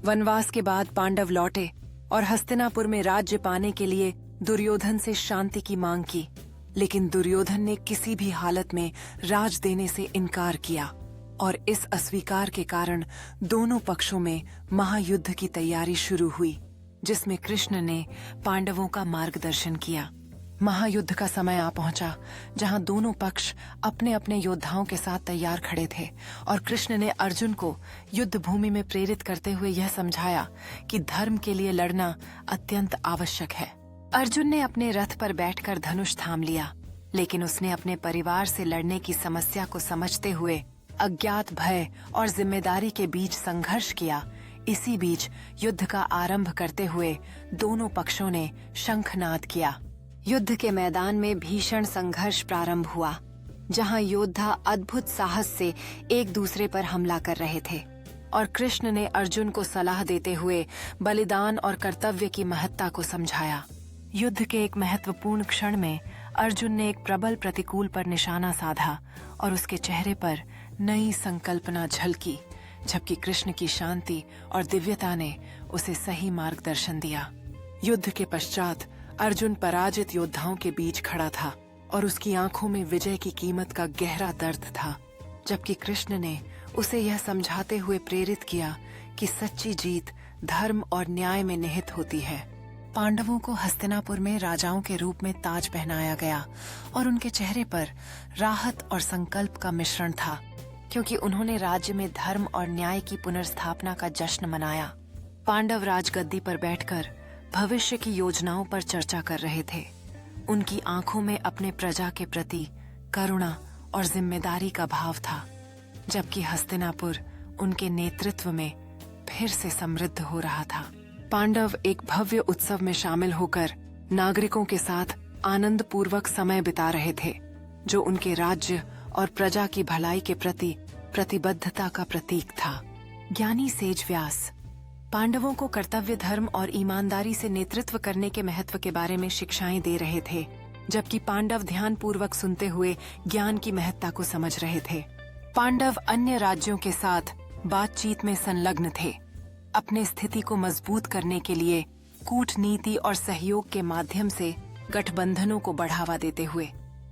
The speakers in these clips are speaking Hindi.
वनवास के बाद पांडव लौटे और हस्तिनापुर में राज्य पाने के लिए दुर्योधन से शांति की मांग की, लेकिन दुर्योधन ने किसी भी हालत में राज देने से इनकार किया और इस अस्वीकार के कारण दोनों पक्षों में महायुद्ध की तैयारी शुरू हुई, जिसमें कृष्ण ने पांडवों का मार्गदर्शन किया। महायुद्ध का समय आ पहुंचा, जहां दोनों पक्ष अपने अपने योद्धाओं के साथ तैयार खड़े थे और कृष्ण ने अर्जुन को युद्ध भूमि में प्रेरित करते हुए यह समझाया कि धर्म के लिए लड़ना अत्यंत आवश्यक है। अर्जुन ने अपने रथ पर बैठकर धनुष थाम लिया, लेकिन उसने अपने परिवार से लड़ने की समस्या को समझते हुए अज्ञात भय और जिम्मेदारी के बीच संघर्ष किया। इसी बीच युद्ध का आरंभ करते हुए दोनों पक्षों ने शंखनाद किया। युद्ध के मैदान में भीषण संघर्ष प्रारंभ हुआ, जहां योद्धा अद्भुत साहस से एक दूसरे पर हमला कर रहे थे और कृष्ण ने अर्जुन को सलाह देते हुए बलिदान और कर्तव्य की महत्ता को समझाया। युद्ध के एक महत्वपूर्ण क्षण में अर्जुन ने एक प्रबल प्रतिकूल पर निशाना साधा और उसके चेहरे पर नई संकल्पना झलकी, जबकि कृष्ण की शांति और दिव्यता ने उसे सही मार्गदर्शन दिया। युद्ध के पश्चात अर्जुन पराजित योद्धाओं के बीच खड़ा था और उसकी आंखों में विजय की कीमत का गहरा दर्द था, जबकि कृष्ण ने उसे यह समझाते हुए प्रेरित किया कि सच्ची जीत धर्म और न्याय में निहित होती है। पांडवों को हस्तिनापुर में राजाओं के रूप में ताज पहनाया गया और उनके चेहरे पर राहत और संकल्प का मिश्रण था, क्योंकि उन्होंने राज्य में धर्म और न्याय की पुनर्स्थापना का जश्न मनाया। पांडव राजगद्दी पर बैठकर भविष्य की योजनाओं पर चर्चा कर रहे थे। उनकी आंखों में अपने प्रजा के प्रति करुणा और जिम्मेदारी का भाव था, जबकि हस्तिनापुर उनके नेतृत्व में फिर से समृद्ध हो रहा था। पांडव एक भव्य उत्सव में शामिल होकर नागरिकों के साथ आनंद पूर्वक समय बिता रहे थे, जो उनके राज्य और प्रजा की भलाई के प्रति प्रतिबद्धता का प्रतीक था। ज्ञानी सेज व्यास पांडवों को कर्तव्य, धर्म और ईमानदारी से नेतृत्व करने के महत्व के बारे में शिक्षाएं दे रहे थे, जबकि पांडव ध्यान पूर्वक सुनते हुए ज्ञान की महत्ता को समझ रहे थे। पांडव अन्य राज्यों के साथ बातचीत में संलग्न थे, अपने स्थिति को मजबूत करने के लिए कूटनीति और सहयोग के माध्यम से गठबंधनों को बढ़ावा देते हुए।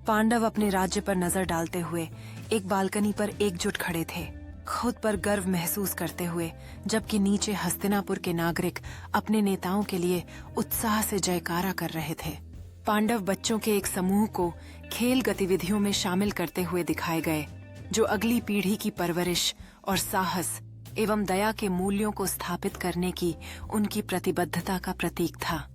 पांडव अपने राज्य पर नजर डालते हुए एक बालकनी पर एकजुट खड़े थे, खुद पर गर्व महसूस करते हुए, जबकि नीचे हस्तिनापुर के नागरिक अपने नेताओं के लिए उत्साह से जयकारा कर रहे थे। पांडव बच्चों के एक समूह को खेल गतिविधियों में शामिल करते हुए दिखाए गए, जो अगली पीढ़ी की परवरिश और साहस एवं दया के मूल्यों को स्थापित करने की उनकी प्रतिबद्धता का प्रतीक था।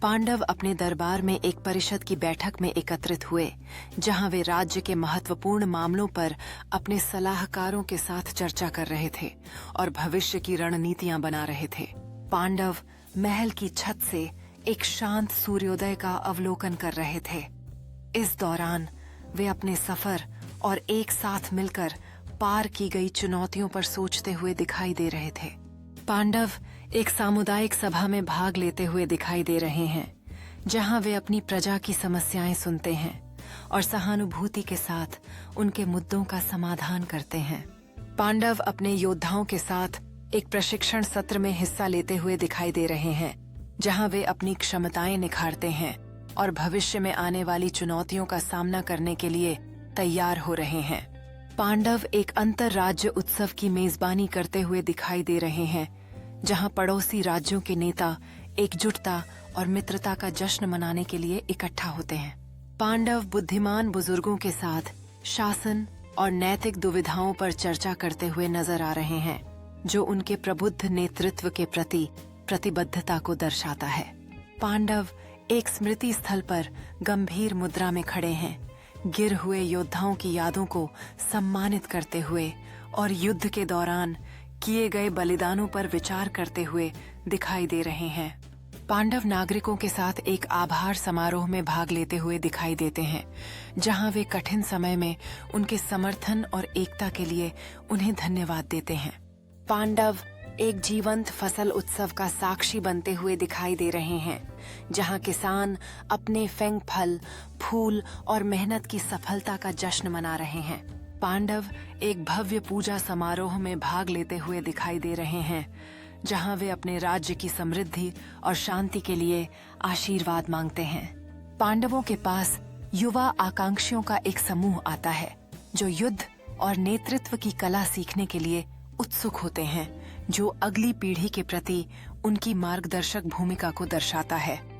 पांडव अपने दरबार में एक परिषद की बैठक में एकत्रित हुए, जहां वे राज्य के महत्वपूर्ण मामलों पर अपने सलाहकारों के साथ चर्चा कर रहे थे और भविष्य की रणनीतियां बना रहे थे। पांडव महल की छत से एक शांत सूर्योदय का अवलोकन कर रहे थे। इस दौरान वे अपने सफर और एक साथ मिलकर पार की गई चुनौतियों पर सोचते हुए दिखाई दे रहे थे। पांडव एक सामुदायिक सभा में भाग लेते हुए दिखाई दे रहे हैं, जहां वे अपनी प्रजा की समस्याएं सुनते हैं और सहानुभूति के साथ उनके मुद्दों का समाधान करते हैं। पांडव अपने योद्धाओं के साथ एक प्रशिक्षण सत्र में हिस्सा लेते हुए दिखाई दे रहे हैं, जहां वे अपनी क्षमताएं निखारते हैं और भविष्य में आने वाली चुनौतियों का सामना करने के लिए तैयार हो रहे हैं। पांडव एक अंतर्राज्य उत्सव की मेजबानी करते हुए दिखाई दे रहे हैं, जहां पड़ोसी राज्यों के नेता एकजुटता और मित्रता का जश्न मनाने के लिए इकट्ठा होते हैं। पांडव बुद्धिमान बुजुर्गों के साथ शासन और नैतिक दुविधाओं पर चर्चा करते हुए नजर आ रहे हैं, जो उनके प्रबुद्ध नेतृत्व के प्रति प्रतिबद्धता को दर्शाता है। पांडव एक स्मृति स्थल पर गंभीर मुद्रा में खड़े हैं, गिर हुए योद्धाओं की यादों को सम्मानित करते हुए और युद्ध के दौरान किए गए बलिदानों पर विचार करते हुए दिखाई दे रहे हैं। पांडव नागरिकों के साथ एक आभार समारोह में भाग लेते हुए दिखाई देते हैं, जहां वे कठिन समय में उनके समर्थन और एकता के लिए उन्हें धन्यवाद देते हैं। पांडव एक जीवंत फसल उत्सव का साक्षी बनते हुए दिखाई दे रहे हैं, जहां किसान अपने फेंग फल, फूल और मेहनत की सफलता का जश्न मना रहे हैं। पांडव एक भव्य पूजा समारोह में भाग लेते हुए दिखाई दे रहे हैं, जहां वे अपने राज्य की समृद्धि और शांति के लिए आशीर्वाद मांगते हैं। पांडवों के पास युवा आकांक्षियों का एक समूह आता है जो युद्ध और नेतृत्व की कला सीखने के लिए उत्सुक होते हैं, जो अगली पीढ़ी के प्रति उनकी मार्गदर्शक भूमिका को दर्शाता है।